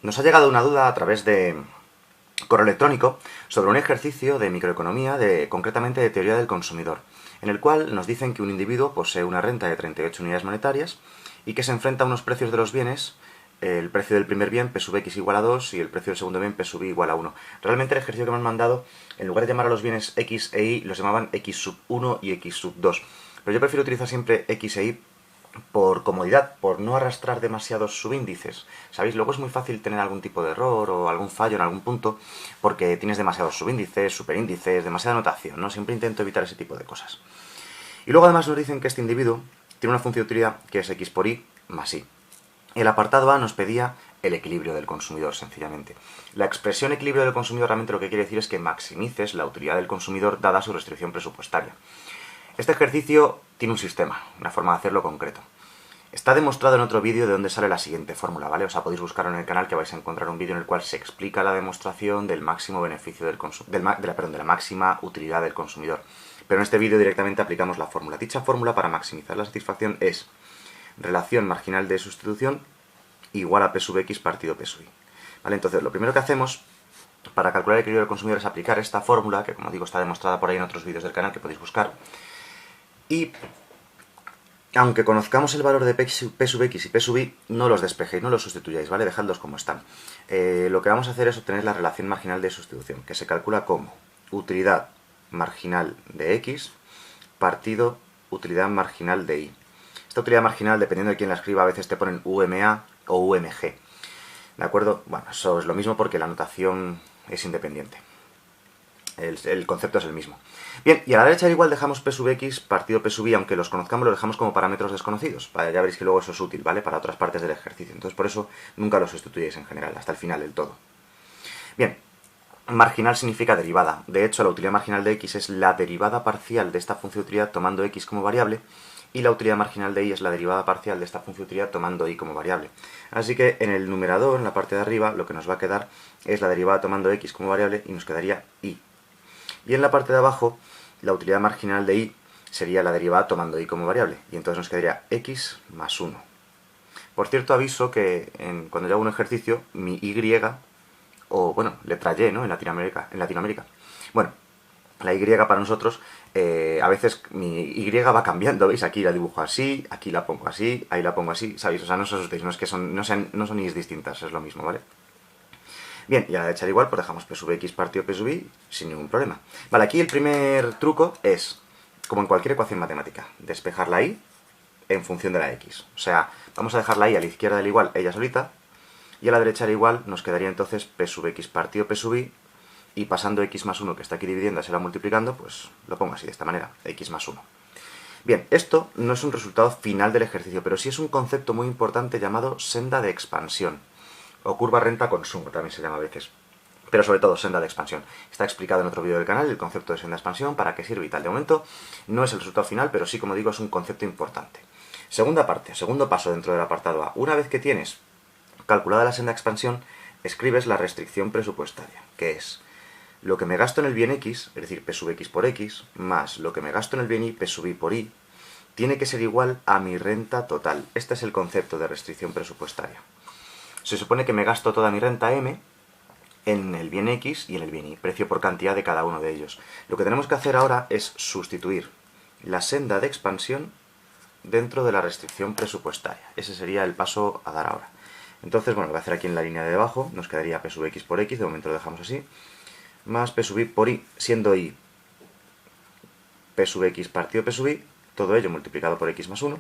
Nos ha llegado una duda a través de correo electrónico sobre un ejercicio de microeconomía, concretamente de teoría del consumidor, en el cual nos dicen que un individuo posee una renta de 38 unidades monetarias y que se enfrenta a unos precios de los bienes, el precio del primer bien P sub x igual a 2 y el precio del segundo bien P sub y igual a 1. Realmente el ejercicio que me han mandado, en lugar de llamar a los bienes x e y, los llamaban x sub 1 y x sub 2. Pero yo prefiero utilizar siempre x e y por comodidad, por no arrastrar demasiados subíndices. ¿Sabéis? Luego es muy fácil tener algún tipo de error o algún fallo en algún punto porque tienes demasiados subíndices, superíndices, demasiada notación, ¿no? Siempre intento evitar ese tipo de cosas. Y luego además nos dicen que este individuo tiene una función de utilidad que es x por y más y. El apartado A nos pedía el equilibrio del consumidor, sencillamente. La expresión equilibrio del consumidor realmente lo que quiere decir es que maximices la utilidad del consumidor dada su restricción presupuestaria. Este ejercicio tiene un sistema, una forma de hacerlo concreto. Está demostrado en otro vídeo de donde sale la siguiente fórmula, ¿vale? O sea, podéis buscarlo en el canal que vais a encontrar un vídeo en el cual se explica la demostración del máximo beneficio del de la máxima utilidad del consumidor. Pero en este vídeo directamente aplicamos la fórmula. Dicha fórmula para maximizar la satisfacción es relación marginal de sustitución igual a P sub x partido P sub y. ¿Vale? Entonces, lo primero que hacemos para calcular el equilibrio del consumidor es aplicar esta fórmula, que como digo está demostrada por ahí en otros vídeos del canal que podéis buscar. Y aunque conozcamos el valor de P sub x y P sub y, no los despejéis, no los sustituyáis, ¿vale? Dejadlos como están. Lo que vamos a hacer es obtener la relación marginal de sustitución, que se calcula como utilidad marginal de x partido utilidad marginal de y. Esta utilidad marginal, dependiendo de quién la escriba, a veces te ponen UMA o UMG. ¿De acuerdo? Bueno, eso es lo mismo porque la notación es independiente. El concepto es el mismo. Bien, y a la derecha igual dejamos P sub x partido P sub y, aunque los conozcamos, los dejamos como parámetros desconocidos. Vale, ya veréis que luego eso es útil, ¿vale? Para otras partes del ejercicio. Entonces por eso nunca los sustituyéis en general, hasta el final del todo. Bien, marginal significa derivada. De hecho, la utilidad marginal de x es la derivada parcial de esta función de utilidad tomando x como variable, y la utilidad marginal de y es la derivada parcial de esta función de utilidad tomando y como variable. Así que en el numerador, en la parte de arriba, lo que nos va a quedar es la derivada tomando x como variable y nos quedaría y. Y en la parte de abajo, la utilidad marginal de y sería la derivada tomando y como variable, y entonces nos quedaría x más 1. Por cierto, aviso que cuando yo hago un ejercicio, mi y, o bueno, letra y, ¿no? En Latinoamérica. Bueno, la y para nosotros, a veces mi y va cambiando, ¿veis? Aquí la dibujo así, aquí la pongo así, ahí la pongo así, ¿sabéis? O sea, no os asustéis, no es que no son y distintas, es lo mismo, ¿vale? Bien, y a la derecha igual, pues dejamos P sub x partido P sub y sin ningún problema. Vale, aquí el primer truco es, como en cualquier ecuación matemática, despejar la y en función de la x. O sea, vamos a dejar la y a la izquierda del igual, ella solita, y a la derecha del igual nos quedaría entonces P sub x partido P sub y pasando x más 1, que está aquí dividiendo, se va multiplicando, pues lo pongo así, de esta manera, x más 1. Bien, esto no es un resultado final del ejercicio, pero sí es un concepto muy importante llamado senda de expansión, o curva renta-consumo también se llama a veces, pero sobre todo senda de expansión. Está explicado en otro vídeo del canal el concepto de senda de expansión, para qué sirve y tal. De momento no es el resultado final, pero sí, como digo, es un concepto importante. Segunda parte, segundo paso dentro del apartado A. Una vez que tienes calculada la senda de expansión, escribes la restricción presupuestaria, que es lo que me gasto en el bien x, es decir, P sub x por x, más lo que me gasto en el bien y, P sub y por y, tiene que ser igual a mi renta total. Este es el concepto de restricción presupuestaria. Se supone que me gasto toda mi renta M en el bien X y en el bien Y, precio por cantidad de cada uno de ellos. Lo que tenemos que hacer ahora es sustituir la senda de expansión dentro de la restricción presupuestaria. Ese sería el paso a dar ahora. Entonces, bueno, lo voy a hacer aquí en la línea de debajo, nos quedaría P sub x por x, de momento lo dejamos así, más P sub y por y, siendo y P sub x partido P sub y, todo ello multiplicado por x más 1,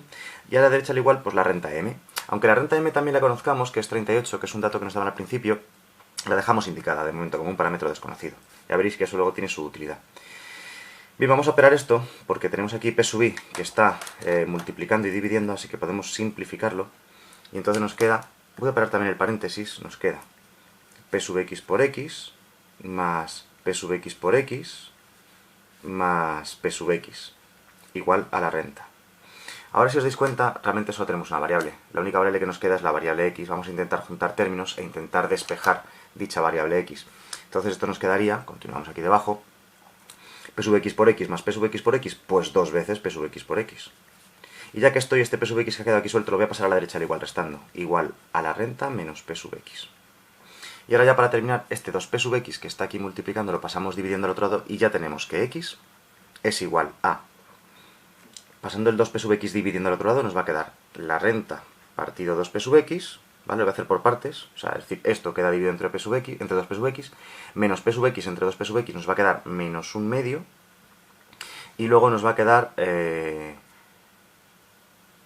y a la derecha al igual, pues la renta M. Aunque la renta M también la conozcamos, que es 38, que es un dato que nos daban al principio, la dejamos indicada de momento como un parámetro desconocido. Ya veréis que eso luego tiene su utilidad. Bien, vamos a operar esto, porque tenemos aquí P sub i que está multiplicando y dividiendo, así que podemos simplificarlo. Y entonces nos queda, voy a operar también el paréntesis, nos queda P sub x por x, más P sub x por x, más P sub x, igual a la renta. Ahora si os dais cuenta, realmente solo tenemos una variable. La única variable que nos queda es la variable x. Vamos a intentar juntar términos e intentar despejar dicha variable x. Entonces esto nos quedaría, continuamos aquí debajo, P sub x por x más P sub x por x, pues dos veces P sub x por x. Y ya que este P sub x que ha quedado aquí suelto, lo voy a pasar a la derecha al igual restando. Igual a la renta menos P sub x. Y ahora ya para terminar, este 2p sub x que está aquí multiplicando lo pasamos dividiendo al otro lado y ya tenemos que x es igual a... Pasando el 2p sub x dividiendo al otro lado nos va a quedar la renta partido 2p sub x, ¿vale? Lo voy a hacer por partes, o sea, es decir, esto queda dividido entre, p sub x, entre 2p sub x, menos p sub x entre 2p sub x nos va a quedar menos un medio, y luego nos va a quedar... Ya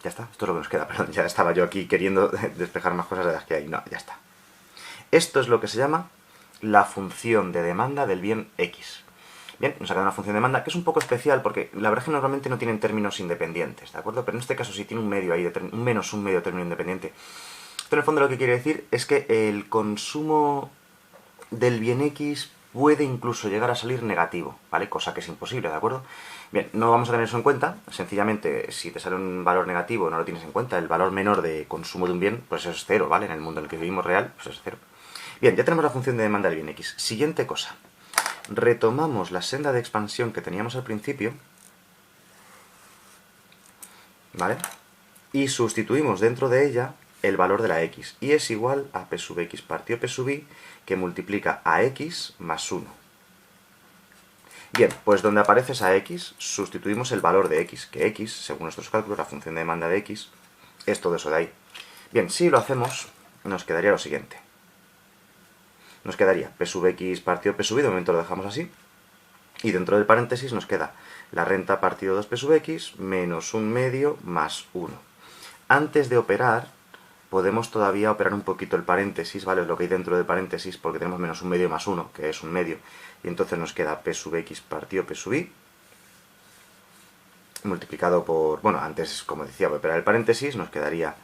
está, esto es lo que nos queda, perdón, ya estaba yo aquí queriendo despejar más cosas de las que hay, no, ya está. Esto es lo que se llama la función de demanda del bien x. Bien, nos ha quedado una función de demanda que es un poco especial porque la verdad es que normalmente no tienen términos independientes, ¿de acuerdo? Pero en este caso sí tiene un medio ahí, un menos un medio término independiente. Esto en el fondo lo que quiere decir es que el consumo del bien x puede incluso llegar a salir negativo, ¿vale? Cosa que es imposible, ¿de acuerdo? Bien, no vamos a tener eso en cuenta, sencillamente si te sale un valor negativo no lo tienes en cuenta, el valor menor de consumo de un bien, pues es cero, ¿vale? En el mundo en el que vivimos real, pues es cero. Bien, ya tenemos la función de demanda del bien x. Siguiente cosa. Retomamos la senda de expansión que teníamos al principio, ¿vale? Y sustituimos dentro de ella el valor de la x, y es igual a p sub x partido p sub y, que multiplica a x más 1. Bien, pues donde aparece esa x, sustituimos el valor de x, que x, según nuestros cálculos, la función de demanda de x, es todo eso de ahí. Bien, si lo hacemos, nos quedaría lo siguiente. Nos quedaría p sub x partido p sub y, de momento lo dejamos así, y dentro del paréntesis nos queda la renta partido 2p sub x menos un medio más 1. Antes de operar, podemos todavía operar un poquito el paréntesis, ¿vale? Es lo que hay dentro del paréntesis, porque tenemos menos un medio más 1, que es un medio, y entonces nos queda p sub x partido p sub y, multiplicado por, bueno, antes, como decía, voy a operar el paréntesis, nos quedaría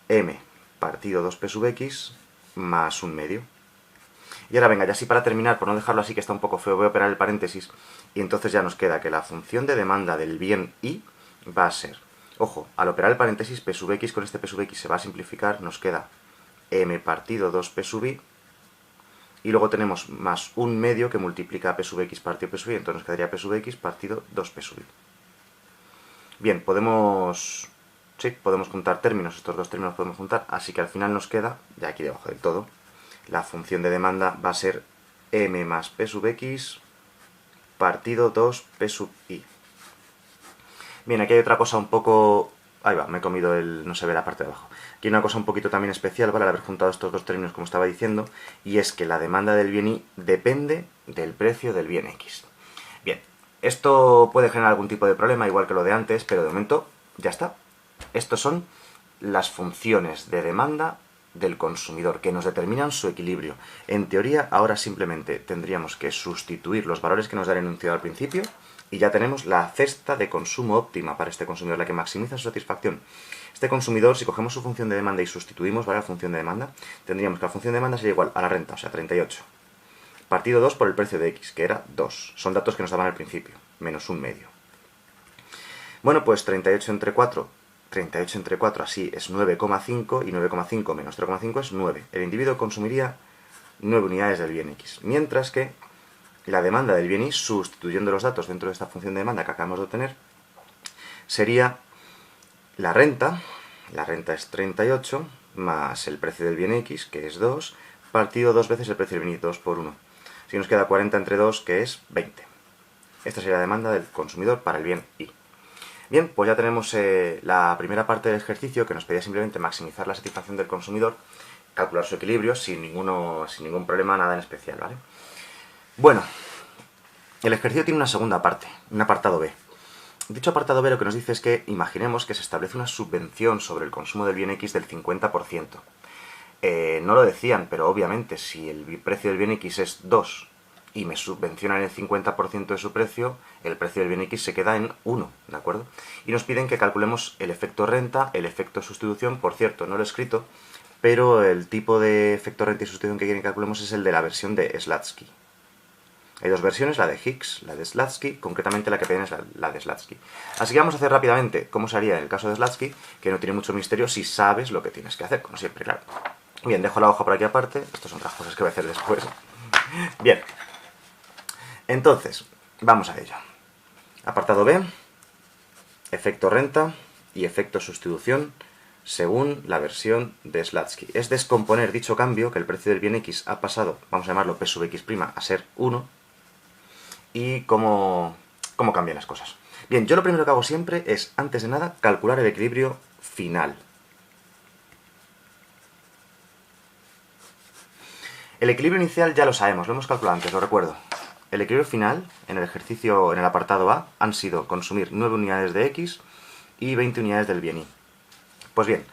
m partido 2p sub x más un medio. Y ahora venga, ya así para terminar, por no dejarlo así que está un poco feo, voy a operar el paréntesis, y entonces ya nos queda que la función de demanda del bien y va a ser, ojo, al operar el paréntesis, p sub x con este p sub x se va a simplificar, nos queda m partido 2p sub y, y luego tenemos más un medio que multiplica a p sub x partido p sub y, entonces nos quedaría p sub x partido 2p sub y. Bien, podemos juntar términos, estos dos términos podemos juntar, así que al final nos queda, ya aquí debajo del todo, la función de demanda va a ser m más p sub x partido 2p sub i. Bien, aquí hay otra cosa un poco... Ahí va, me he comido el... no se ve la parte de abajo. Aquí hay una cosa un poquito también especial, ¿vale? Al haber juntado estos dos términos, como estaba diciendo, y es que la demanda del bien y depende del precio del bien x. Bien, esto puede generar algún tipo de problema, igual que lo de antes, pero de momento ya está. Estos son las funciones de demanda del consumidor, que nos determinan su equilibrio. En teoría, ahora simplemente tendríamos que sustituir los valores que nos da el enunciado al principio, y ya tenemos la cesta de consumo óptima para este consumidor, la que maximiza su satisfacción. Este consumidor, si cogemos su función de demanda y sustituimos, ¿vale?, la función de demanda, tendríamos que la función de demanda sería igual a la renta, o sea, 38, partido 2 por el precio de x, que era 2. Son datos que nos daban al principio, menos un medio. Bueno, pues 38 entre 4 así es 9,5, y 9,5 menos 0,5 es 9. El individuo consumiría 9 unidades del bien x, mientras que la demanda del bien y, sustituyendo los datos dentro de esta función de demanda que acabamos de obtener, sería la renta es 38, más el precio del bien x, que es 2, partido 2 veces el precio del bien y, 2 por 1. Así nos queda 40 entre 2, que es 20. Esta sería la demanda del consumidor para el bien y. Bien, pues ya tenemos la primera parte del ejercicio, que nos pedía simplemente maximizar la satisfacción del consumidor, calcular su equilibrio sin ningún problema, nada en especial, ¿vale? Bueno, el ejercicio tiene una segunda parte, un apartado B. Dicho apartado B lo que nos dice es que imaginemos que se establece una subvención sobre el consumo del bien X del 50%. No lo decían, pero obviamente si el precio del bien X es 2 y me subvencionan el 50% de su precio, el precio del bien X se queda en 1, ¿de acuerdo? Y nos piden que calculemos el efecto renta, el efecto sustitución. Por cierto, no lo he escrito, pero el tipo de efecto renta y sustitución que quieren que calculemos es el de la versión de Slutsky. Hay dos versiones, la de Hicks, la de Slutsky, concretamente la que piden es la de Slutsky. Así que vamos a hacer rápidamente cómo se haría en el caso de Slutsky, que no tiene mucho misterio si sabes lo que tienes que hacer, como siempre, claro. Bien, dejo la hoja por aquí aparte, estas son otras cosas que voy a hacer después. Bien, entonces, vamos a ello. Apartado B, efecto renta y efecto sustitución según la versión de Slutsky. Es descomponer dicho cambio, que el precio del bien X ha pasado, vamos a llamarlo P sub X', a ser 1, y cómo cambian las cosas. Bien, yo lo primero que hago siempre es, antes de nada, calcular el equilibrio final. El equilibrio inicial ya lo sabemos, lo hemos calculado antes, lo recuerdo. El equilibrio final, en el ejercicio, en el apartado A, han sido consumir 9 unidades de X y 20 unidades del bien Y. Pues bien,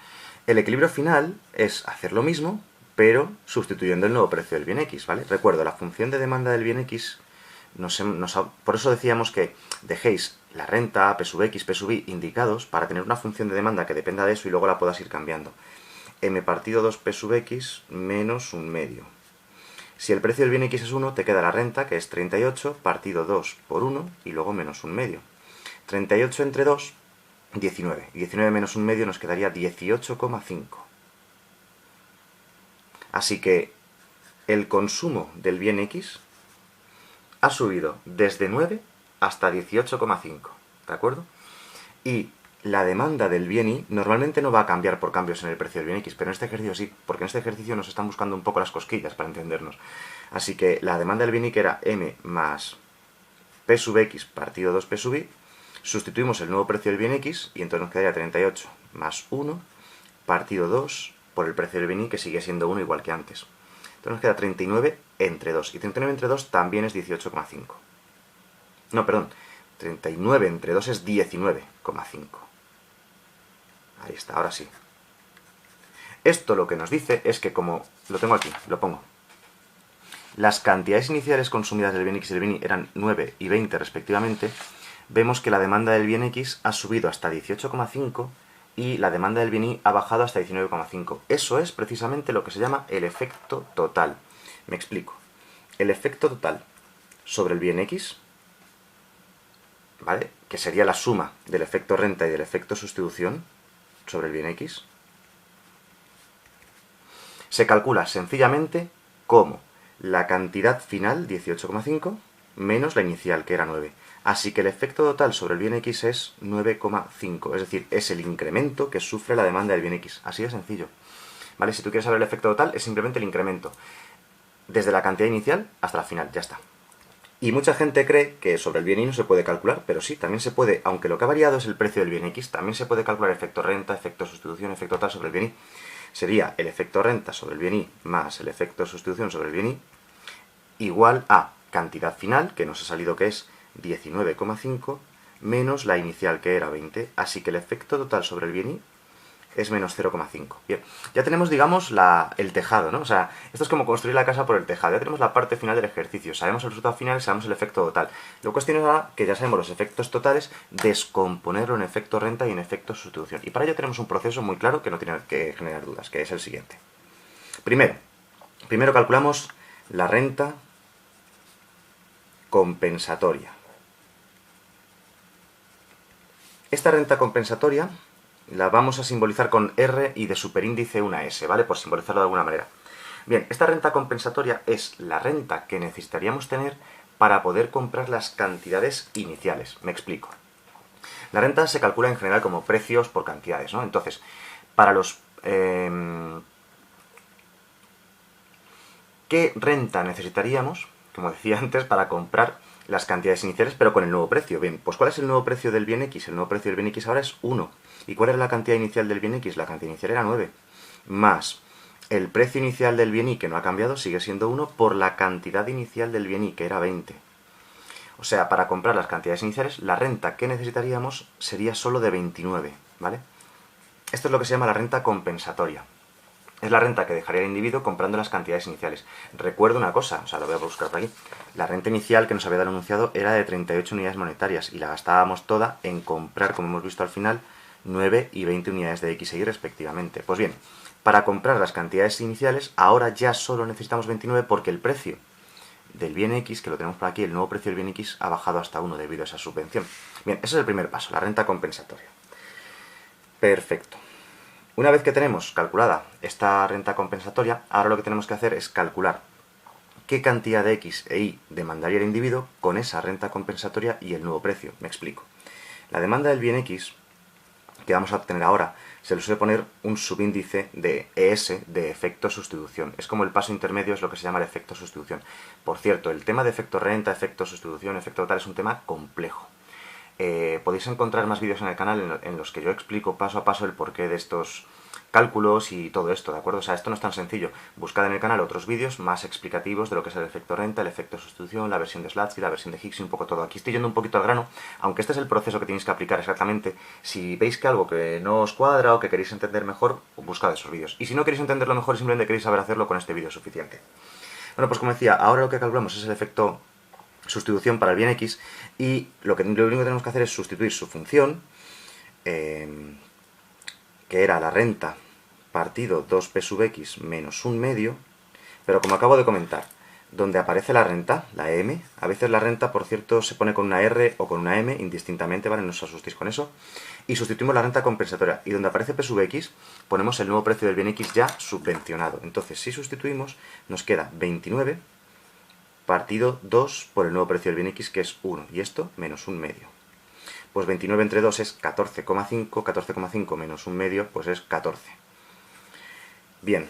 el equilibrio final es hacer lo mismo, pero sustituyendo el nuevo precio del bien X, ¿vale? Recuerdo, la función de demanda del bien X, por eso decíamos que dejéis la renta, P sub X, P sub Y indicados para tener una función de demanda que dependa de eso y luego la puedas ir cambiando. M partido 2 P sub X menos un medio. Si el precio del bien X es 1, te queda la renta, que es 38, partido 2 por 1 y luego menos un medio. 38 entre 2, 19. 19 menos un medio nos quedaría 18,5. Así que el consumo del bien X ha subido desde 9 hasta 18,5. ¿De acuerdo? Y la demanda del bien Y normalmente no va a cambiar por cambios en el precio del bien X, pero en este ejercicio sí, porque en este ejercicio nos están buscando un poco las cosquillas para entendernos. Así que la demanda del bien Y, que era M más P sub X partido 2 P sub Y, sustituimos el nuevo precio del bien X y entonces nos quedaría 38 más 1 partido 2 por el precio del bien Y, que sigue siendo 1 igual que antes. Entonces nos queda 39 entre 2. Y 39 entre 2 también es 18,5. No, perdón. 39 entre 2 es 19,5. Ahí está, ahora sí. Esto lo que nos dice es que, como lo tengo aquí, lo pongo. Las cantidades iniciales consumidas del bien X y del bien Y eran 9 y 20 respectivamente. Vemos que la demanda del bien X ha subido hasta 18,5 y la demanda del bien Y ha bajado hasta 19,5. Eso es precisamente lo que se llama el efecto total. Me explico. El efecto total sobre el bien X, ¿vale?, que sería la suma del efecto renta y del efecto sustitución sobre el bien X, se calcula sencillamente como la cantidad final, 18,5, menos la inicial, que era 9. Así que el efecto total sobre el bien X es 9,5, es decir, es el incremento que sufre la demanda del bien X. Así de sencillo. ¿Vale? Si tú quieres saber el efecto total, es simplemente el incremento desde la cantidad inicial hasta la final, ya está. Y mucha gente cree que sobre el bien Y no se puede calcular, pero sí, también se puede, aunque lo que ha variado es el precio del bien X, también se puede calcular efecto renta, efecto sustitución, efecto total sobre el bien Y. Sería el efecto renta sobre el bien Y más el efecto sustitución sobre el bien Y igual a cantidad final, que nos ha salido que es 19,5, menos la inicial, que era 20. Así que el efecto total sobre el bien Y es menos 0,5. Bien, ya tenemos, digamos, el tejado, ¿no? O sea, esto es como construir la casa por el tejado. Ya tenemos la parte final del ejercicio. Sabemos el resultado final y sabemos el efecto total. La cuestión es ahora que ya sabemos los efectos totales, descomponerlo en efecto renta y en efecto sustitución. Y para ello tenemos un proceso muy claro que no tiene que generar dudas, que es el siguiente. Primero calculamos la renta compensatoria. Esta renta compensatoria la vamos a simbolizar con R y de superíndice una S, ¿vale? Por simbolizarlo de alguna manera. Bien, esta renta compensatoria es la renta que necesitaríamos tener para poder comprar las cantidades iniciales. Me explico. La renta se calcula en general como precios por cantidades, ¿no? Entonces, para los... ¿qué renta necesitaríamos, como decía antes, para comprar las cantidades iniciales, pero con el nuevo precio? Bien, pues ¿cuál es el nuevo precio del bien X? El nuevo precio del bien X ahora es 1. ¿Y cuál era la cantidad inicial del bien X? La cantidad inicial era 9. Más el precio inicial del bien Y, que no ha cambiado, sigue siendo 1, por la cantidad inicial del bien Y, que era 20. O sea, para comprar las cantidades iniciales, la renta que necesitaríamos sería solo de 29, ¿vale? Esto es lo que se llama la renta compensatoria. Es la renta que dejaría el individuo comprando las cantidades iniciales. Recuerdo una cosa, o sea, lo voy a buscar por aquí. La renta inicial que nos había dado el enunciado era de 38 unidades monetarias y la gastábamos toda en comprar, como hemos visto al final, 9 y 20 unidades de X y Y respectivamente. Pues bien, para comprar las cantidades iniciales, ahora ya solo necesitamos 29 porque el precio del bien X, que lo tenemos por aquí, el nuevo precio del bien X ha bajado hasta 1 debido a esa subvención. Bien, ese es el primer paso, la renta compensatoria. Perfecto. Una vez que tenemos calculada esta renta compensatoria, ahora lo que tenemos que hacer es calcular qué cantidad de X e Y demandaría el individuo con esa renta compensatoria y el nuevo precio. Me explico. La demanda del bien X que vamos a obtener ahora, se le suele poner un subíndice de ES de efecto sustitución. Es como el paso intermedio, es lo que se llama el efecto sustitución. Por cierto, el tema de efecto renta, efecto sustitución, efecto total es un tema complejo. Podéis encontrar más vídeos en el canal en los que yo explico paso a paso el porqué de estos cálculos y todo esto, ¿de acuerdo? O sea, esto no es tan sencillo. Buscad en el canal otros vídeos más explicativos de lo que es el efecto renta, el efecto sustitución, la versión de Slutsky, la versión de Higgs y un poco todo. Aquí estoy yendo un poquito al grano, aunque este es el proceso que tenéis que aplicar exactamente. Si veis que algo que no os cuadra o que queréis entender mejor, buscad esos vídeos. Y si no queréis entenderlo mejor y simplemente queréis saber hacerlo, con este vídeo es suficiente. Bueno, pues como decía, ahora lo que calculamos es el efecto sustitución para el bien X, y lo único que tenemos que hacer es sustituir su función, que era la renta partido 2p sub x menos un medio, pero como acabo de comentar, donde aparece la renta, la m, a veces la renta, por cierto, se pone con una r o con una m, indistintamente, ¿vale? No os asustéis con eso, y sustituimos la renta compensatoria, y donde aparece p sub x, ponemos el nuevo precio del bien x ya subvencionado. Entonces, si sustituimos, nos queda 29 partido 2 por el nuevo precio del bien x, que es 1, y esto menos un medio. Pues 29 entre 2 es 14,5, 14,5 menos un medio, pues es 14. Bien,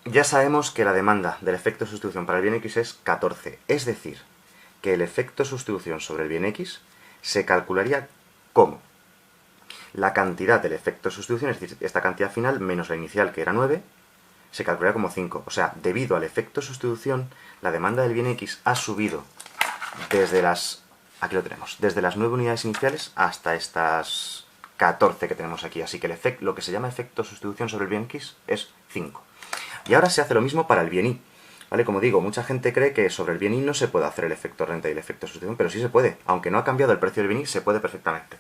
ya sabemos que la demanda del efecto sustitución para el bien x es 14, es decir, que el efecto sustitución sobre el bien x se calcularía como la cantidad del efecto sustitución, es decir, esta cantidad final menos la inicial, que era 9, se calcularía como 5. O sea, debido al efecto sustitución, la demanda del bien X ha subido desde las... aquí lo tenemos, desde las 9 unidades iniciales hasta estas 14 que tenemos aquí. Así que lo que se llama efecto sustitución sobre el bien X es 5. Y ahora se hace lo mismo para el bien Y. ¿Vale? Como digo, mucha gente cree que sobre el bien Y no se puede hacer el efecto renta y el efecto sustitución, pero sí se puede. Aunque no ha cambiado el precio del bien Y, se puede perfectamente.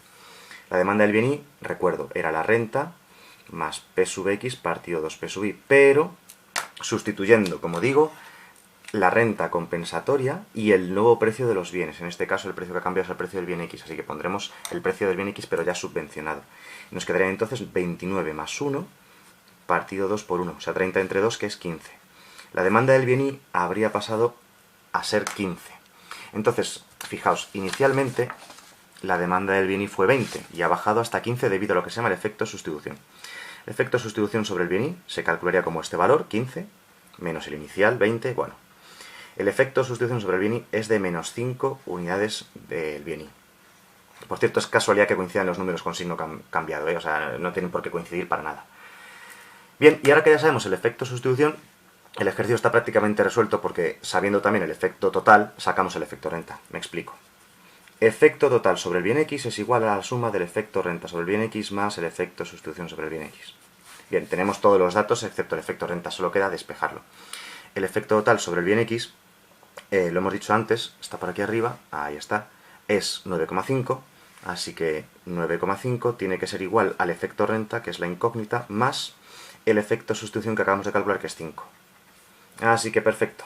La demanda del bien Y, recuerdo, era la renta más p sub x partido 2p sub y, pero sustituyendo, como digo, la renta compensatoria y el nuevo precio de los bienes. En este caso el precio que ha cambiado es el precio del bien x, así que pondremos el precio del bien x pero ya subvencionado. Nos quedaría entonces 29 más 1 partido 2 por 1, o sea 30 entre 2, que es 15. La demanda del bien y habría pasado a ser 15. Entonces, fijaos, inicialmente la demanda del bien y fue 20 y ha bajado hasta 15 debido a lo que se llama el efecto sustitución. El efecto sustitución sobre el bien y se calcularía como este valor, 15, menos el inicial, 20, bueno. El efecto sustitución sobre el bien y es de menos 5 unidades del bien y. Por cierto, es casualidad que coincidan los números con signo cambiado, ¿eh? O sea, no tienen por qué coincidir para nada. Bien, y ahora que ya sabemos el efecto sustitución, el ejercicio está prácticamente resuelto porque, sabiendo también el efecto total, sacamos el efecto renta. Me explico. Efecto total sobre el bien x es igual a la suma del efecto renta sobre el bien x más el efecto sustitución sobre el bien x. Bien, tenemos todos los datos excepto el efecto renta, solo queda despejarlo. El efecto total sobre el bien x, lo hemos dicho antes, está por aquí arriba, ahí está, es 9,5, así que 9,5 tiene que ser igual al efecto renta, que es la incógnita, más el efecto sustitución que acabamos de calcular, que es 5. Así que perfecto.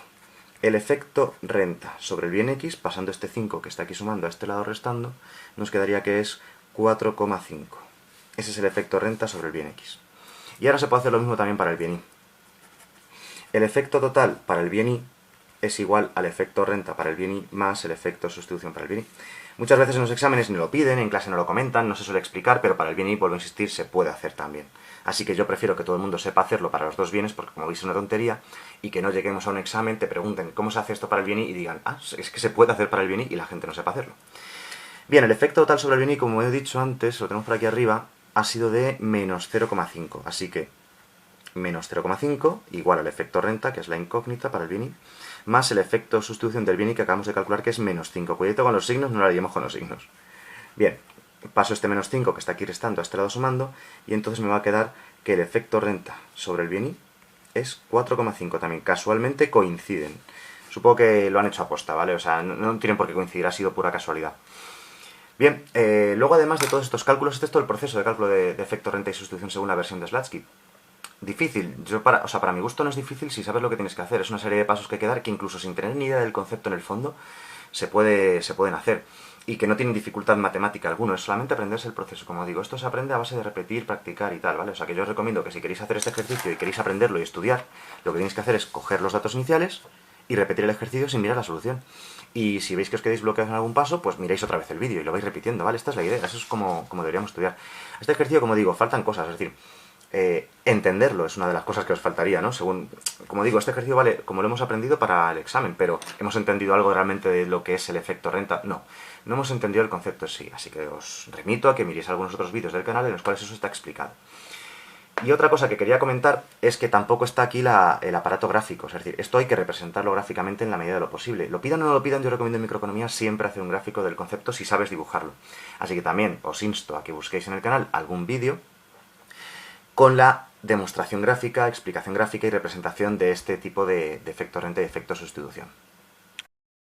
El efecto renta sobre el bien x, pasando este 5 que está aquí sumando a este lado restando, nos quedaría que es 4,5. Ese es el efecto renta sobre el bien x. Y ahora se puede hacer lo mismo también para el bien y. El efecto total para el bien y es igual al efecto renta para el bien y más el efecto sustitución para el bien y. Muchas veces en los exámenes ni lo piden, en clase no lo comentan, no se suele explicar, pero para el bien y, vuelvo a insistir, se puede hacer también. Así que yo prefiero que todo el mundo sepa hacerlo para los dos bienes, porque como veis es una tontería, y que no lleguemos a un examen, te pregunten cómo se hace esto para el bien y digan, ah, es que se puede hacer para el bien y la gente no sepa hacerlo. Bien, el efecto total sobre el bien y, como he dicho antes, lo tenemos por aquí arriba, ha sido de menos 0,5. Así que menos 0,5 igual al efecto renta, que es la incógnita para el bien y, más el efecto sustitución del bien y que acabamos de calcular, que es menos 5. Cuidado con los signos, no lo haríamos con los signos. Bien, paso este menos 5 que está aquí restando a este lado sumando, y entonces me va a quedar que el efecto renta sobre el bien y es 4,5 también. Casualmente coinciden. Supongo que lo han hecho aposta, ¿vale? O sea, no tienen por qué coincidir, ha sido pura casualidad. Bien, luego además de todos estos cálculos, este es todo el proceso de cálculo de efecto renta y sustitución según la versión de Slutsky. Difícil, para mi gusto no es difícil si sabes lo que tienes que hacer. Es una serie de pasos que hay que dar que incluso sin tener ni idea del concepto en el fondo se pueden hacer. Y que no tienen dificultad matemática alguna, es solamente aprenderse el proceso. Como digo, esto se aprende a base de repetir, practicar y tal, ¿vale? O sea que yo os recomiendo que si queréis hacer este ejercicio y queréis aprenderlo y estudiar, lo que tenéis que hacer es coger los datos iniciales y repetir el ejercicio sin mirar la solución. Y si veis que os quedáis bloqueados en algún paso, pues miráis otra vez el vídeo y lo vais repitiendo, ¿vale? Esta es la idea, eso es como deberíamos estudiar. Este ejercicio, como digo, faltan cosas, es decir, entenderlo es una de las cosas que os faltaría, ¿no? Según, como digo, este ejercicio vale como lo hemos aprendido para el examen, pero ¿hemos entendido algo realmente de lo que es el efecto renta? No, no hemos entendido el concepto en sí, así que os remito a que miréis algunos otros vídeos del canal en los cuales eso está explicado. Y otra cosa que quería comentar es que tampoco está aquí el aparato gráfico, es decir, esto hay que representarlo gráficamente en la medida de lo posible. Lo pidan o no lo pidan, yo recomiendo en microeconomía siempre hacer un gráfico del concepto si sabes dibujarlo. Así que también os insto a que busquéis en el canal algún vídeo con la demostración gráfica, explicación gráfica y representación de este tipo de efecto renta y efecto sustitución.